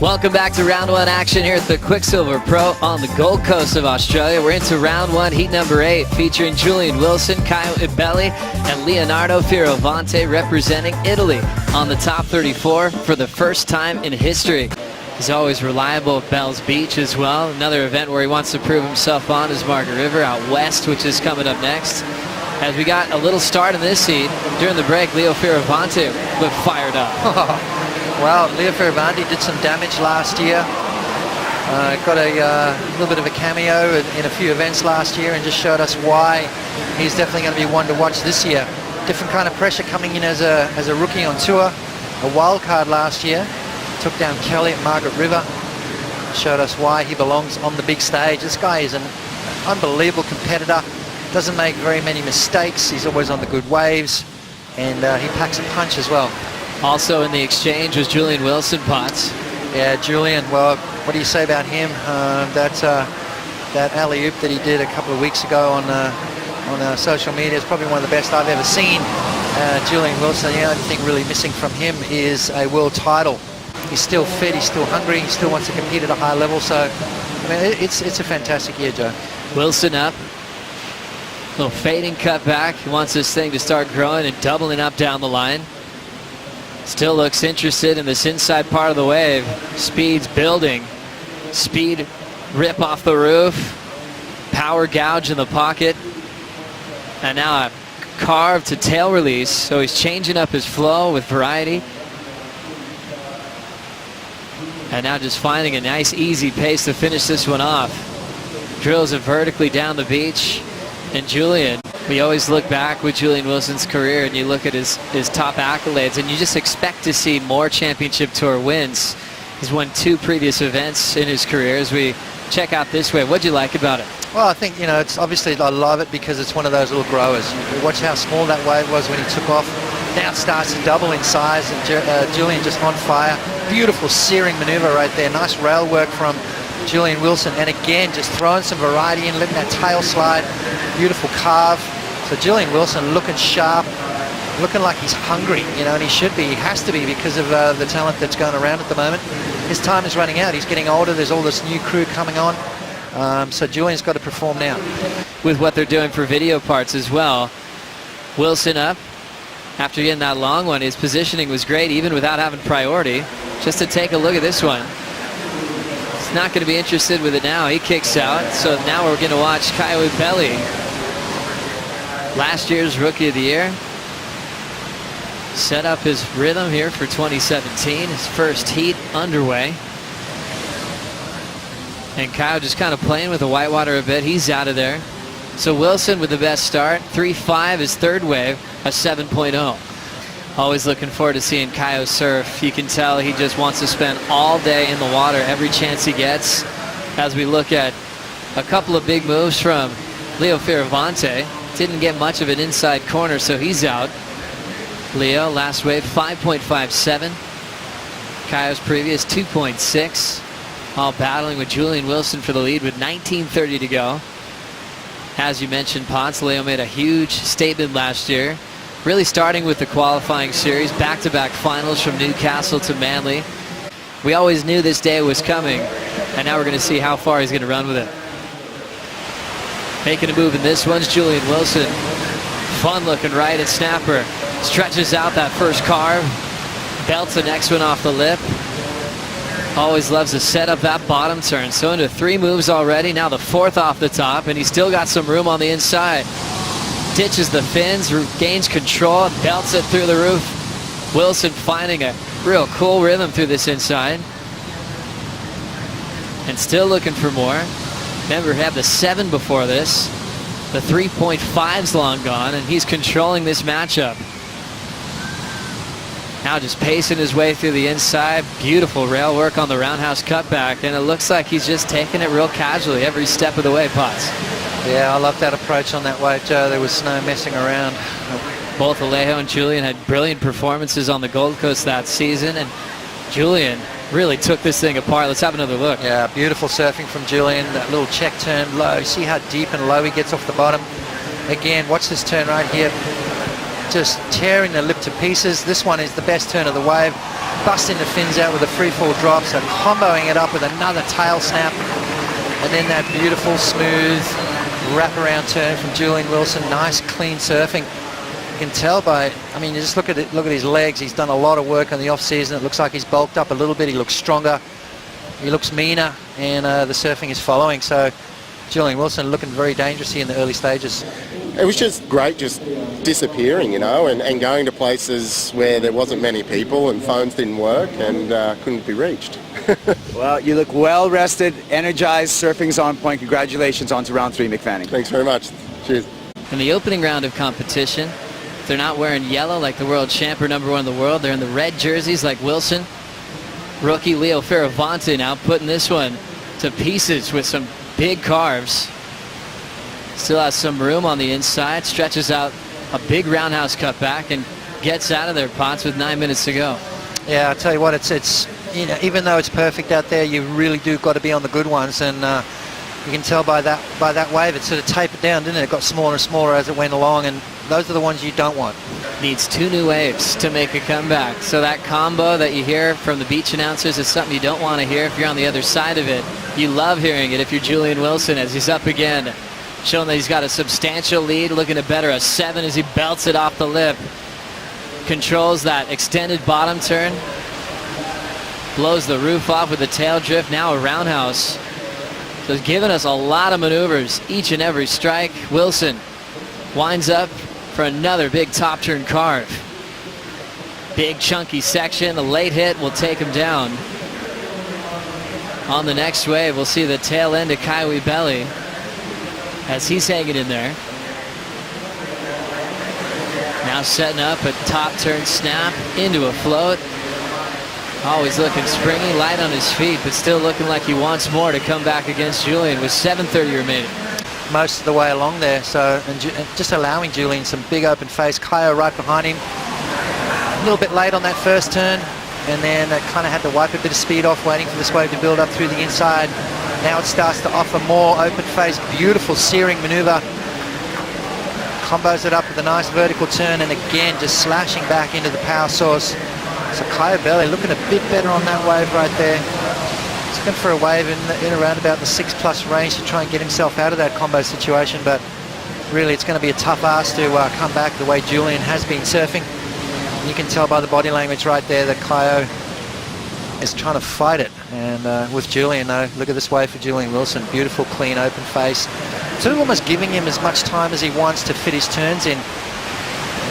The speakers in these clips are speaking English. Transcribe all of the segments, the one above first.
Welcome back to round one action here at the Quiksilver Pro on the Gold Coast of Australia. We're into round one, heat number 8, featuring Julian Wilson, Ibelli, and Leonardo Fioravanti representing Italy on the top 34 for the first time in history. He's always reliable at Bell's Beach as well. Another event where he wants to prove himself on is Margaret River out west, which is coming up next. As we got a little start in this heat, during the break, Leo Fioravanti looked fired up. Well, Leo Fioravanti did some damage last year. Got a little bit of a cameo in a few events last year and just showed us why he's definitely going to be one to watch this year. Different kind of pressure coming in as a rookie on tour. A wild card last year. Took down Kelly at Margaret River. Showed us why he belongs on the big stage. This guy is an unbelievable competitor. Doesn't make very many mistakes. He's always on the good waves. And he packs a punch as well. Also in the exchange was Julian Wilson, Potts. Yeah, Julian, well, what do you say about him? That alley-oop that he did a couple of weeks ago on social media is probably one of the best I've ever seen. Julian Wilson, the only thing really missing from him is a world title. He's still fit, he's still hungry, he still wants to compete at a high level, so I mean, it's a fantastic year, Joe. Wilson up. Little fading cut back. He wants this thing to start growing and doubling up down the line. Still looks interested in this inside part of the wave. Speed's building. Speed rip off the roof. Power gouge in the pocket. And now a carve to tail release. So he's changing up his flow with variety. And now just finding a nice easy pace to finish this one off. Drills it vertically down the beach. And Julian, we always look back with Julian Wilson's career and you look at his top accolades and you just expect to see more championship tour wins. He's won 2 previous events in his career. As we check out this wave, what'd you like about it? Well, I think, it's obviously, I love it because it's one of those little growers. You watch how small that wave was when he took off. Now it starts to double in size and Julian just on fire. Beautiful searing maneuver right there. Nice rail work from Julian Wilson, and again just throwing some variety in, letting that tail slide. Beautiful carve. So Julian Wilson looking sharp, looking like he's hungry, and he should be. He has to be because of the talent that's going around at the moment. His time is running out. He's getting older. There's all this new crew coming on. So Julian's got to perform now. With what they're doing for video parts as well. Wilson up. After getting that long one, his positioning was great even without having priority. Just to take a look at this one. He's not going to be interested with it now. He kicks out. So now we're going to watch Ibelli. Last year's Rookie of the Year. Set up his rhythm here for 2017. His first heat underway. And Kyle just kind of playing with the whitewater a bit. He's out of there. So Wilson with the best start. 3.5 his third wave, a 7.0. Always looking forward to seeing Kyle surf. You can tell he just wants to spend all day in the water every chance he gets. As we look at a couple of big moves from Leo Fioravanti. Didn't get much of an inside corner, so he's out. Leo, last wave, 5.57. Kyle's previous, 2.6. All battling with Julian Wilson for the lead with 19:30 to go. As you mentioned, Potts, Leo made a huge statement last year. Really starting with the qualifying series, back-to-back finals from Newcastle to Manly. We always knew this day was coming, and now we're going to see how far he's going to run with it. Making a move in this one's Julian Wilson. Fun looking right at snapper. Stretches out that first carve. Belts the next one off the lip. Always loves to set up that bottom turn. So into 3 moves already. Now the 4th off the top, and he's still got some room on the inside. Ditches the fins, gains control, belts it through the roof. Wilson finding a real cool rhythm through this inside. And still looking for more. Remember, he had the 7 before this. The 3.5's long gone, and he's controlling this matchup. Now just pacing his way through the inside. Beautiful rail work on the roundhouse cutback, and it looks like he's just taking it real casually every step of the way, Potts. Yeah, I love that approach on that wave, Joe. There was no messing around. Both Alejo and Julian had brilliant performances on the Gold Coast that season, and Julian really took this thing apart. Let's have another look. Yeah, beautiful surfing from Julian. That little check turn low. See how deep and low he gets off the bottom. Again, watch this turn right here. Just tearing the lip to pieces. This one is the best turn of the wave. busting the fins out with a free fall drop, so comboing it up with another tail snap, and then that beautiful smooth wraparound turn from Julian Wilson. Nice clean surfing. You can tell by, I mean, you just look at it, look at his legs. He's done a lot of work on the off season. It looks like he's bulked up a little bit. He looks stronger, he looks meaner, and the surfing is following. So Julian Wilson looking very dangerous here in the early stages. It was just great just disappearing, you know, and going to places where there wasn't many people and phones didn't work and couldn't be reached. Well, you look well rested, energized, surfing's on point. Congratulations on to round 3, Mick Fanning. Thanks very much. Cheers. In the opening round of competition, they're not wearing yellow like the world champ or #1 in the world. They're in the red jerseys like Wilson. Rookie Leo Fioravanti now putting this one to pieces with some big carves. Still has some room on the inside, stretches out a big roundhouse cutback and gets out of their pots with 9 minutes to go. Yeah, I tell you what, it's you know, even though it's perfect out there, you really do got to be on the good ones, and you can tell by that wave, it sort of tapered down, didn't it? It got smaller and smaller as it went along, and those are the ones you don't want. Needs 2 new waves to make a comeback. So that combo that you hear from the beach announcers is something you don't want to hear if you're on the other side of it. You love hearing it if you're Julian Wilson as he's up again, showing that he's got a substantial lead, looking to better a 7 as he belts it off the lip. Controls that extended bottom turn. Blows the roof off with a tail drift, now a roundhouse. So he's giving us a lot of maneuvers each and every strike. Wilson winds up for another big top turn carve. Big chunky section, the late hit will take him down. On the next wave, we'll see the tail end of Ibelli as he's hanging in there. Now setting up a top turn snap into a float. Always looking springy, light on his feet, but still looking like he wants more to come back against Julian with 7:30 remaining. Most of the way along there, so and just allowing Julian some big open face. Kaio right behind him. A little bit late on that first turn, and then kind of had to wipe a bit of speed off, waiting for this wave to build up through the inside. Now it starts to offer more open face, beautiful searing maneuver. Combos it up with a nice vertical turn, and again just slashing back into the power source. So Ibelli looking a bit better on that wave right there. He's looking for a wave in around about the 6+ range to try and get himself out of that combo situation, but really it's going to be a tough ask to come back the way Julian has been surfing. You can tell by the body language right there that Kaio is trying to fight it, and with Julian though, look at this wave for Julian Wilson. Beautiful clean open face, sort of almost giving him as much time as he wants to fit his turns in,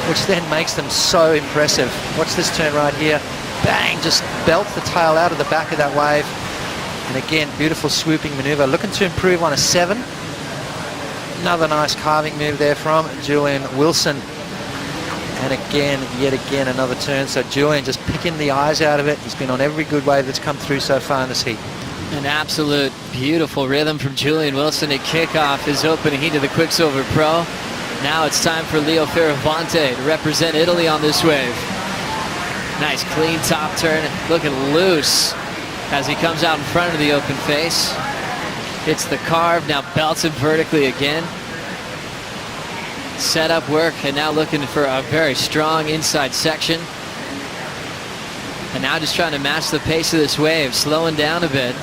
which then makes them so impressive. Watch this turn right here. Bang, just belts the tail out of the back of that wave. And again, beautiful swooping maneuver. Looking to improve on a 7. Another nice carving move there from Julian Wilson. And again, yet again, another turn. So Julian just picking the eyes out of it. He's been on every good wave that's come through so far in this heat. An absolute beautiful rhythm from Julian Wilson to kick off his opening heat of the Quiksilver Pro. Now it's time for Leo Fioravanti to represent Italy on this wave. Nice clean top turn, looking loose as he comes out in front of the open face. Hits the carve, now belts it vertically again. Set up work, and now looking for a very strong inside section. And now just trying to match the pace of this wave, slowing down a bit.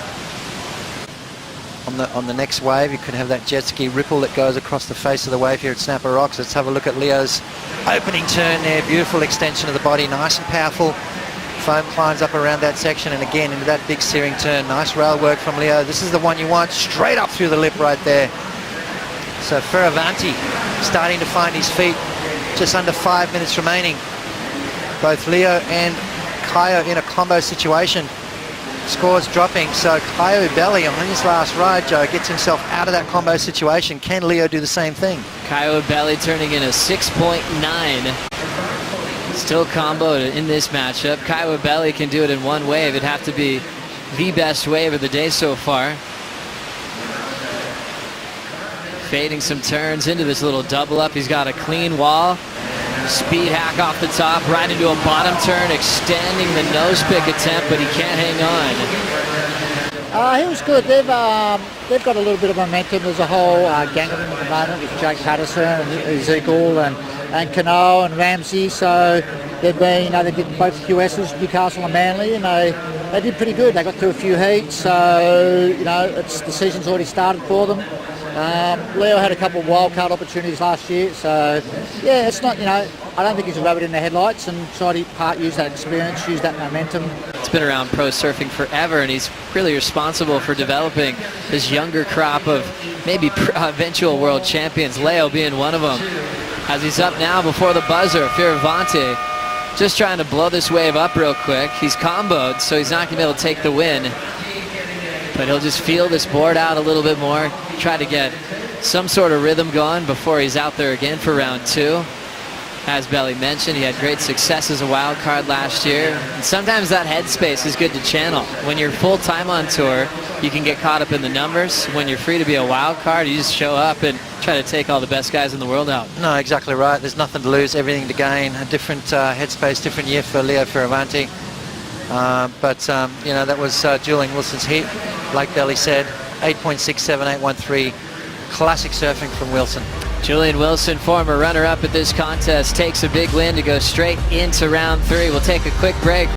On the next wave, you can have that jet ski ripple that goes across the face of the wave here at Snapper Rocks. Let's have a look at Leo's opening turn there. Beautiful extension of the body, nice and powerful. Foam climbs up around that section, and again into that big searing turn. Nice rail work from Leo. This is the one you want, straight up through the lip right there. So Fioravanti starting to find his feet. Just under 5 minutes remaining. Both Leo and Kaio in a combo situation. Scores dropping, so Ibelli on his last ride, Joe, gets himself out of that combo situation. Can Leo do the same thing? Ibelli turning in a 6.9. Still comboed in this matchup. Ibelli can do it in one wave. It'd have to be the best wave of the day so far. Fading some turns into this little double up. He's got a clean wall. Speed hack off the top, right into a bottom turn, extending the nose pick attempt, but he can't hang He was good. They've got a little bit of momentum. There's a whole gang of them at the moment with Jake Patterson and Ezekiel and Cano and Ramsey. So they've been, they did both QSs, Newcastle and Manly, and they did pretty good. They got through a few heats, so the season's already started for them. Leo had a couple of wildcard opportunities last year, so yeah, it's not, I don't think he's a rabbit in the headlights, and tried to use that experience, use that momentum. He's been around pro surfing forever, and he's really responsible for developing this younger crop of maybe eventual world champions, Leo being one of them. As he's up now before the buzzer, Fioravanti just trying to blow this wave up real quick. He's comboed, so he's not going to be able to take the win. But he'll just feel this board out a little bit more, try to get some sort of rhythm going before he's out there again for round 2. As Ibelli mentioned, he had great success as a wild card last year. And sometimes that headspace is good to channel. When you're full-time on tour, you can get caught up in the numbers. When you're free to be a wild card, you just show up and try to take all the best guys in the world out. No, exactly right. There's nothing to lose, everything to gain. A different headspace, different year for Leo Fioravanti. That was Julian Wilson's heat. Like Ibelli said, 8.67813. Classic surfing from Wilson. Julian Wilson, former runner-up at this contest, takes a big win to go straight into round 3. We'll take a quick break.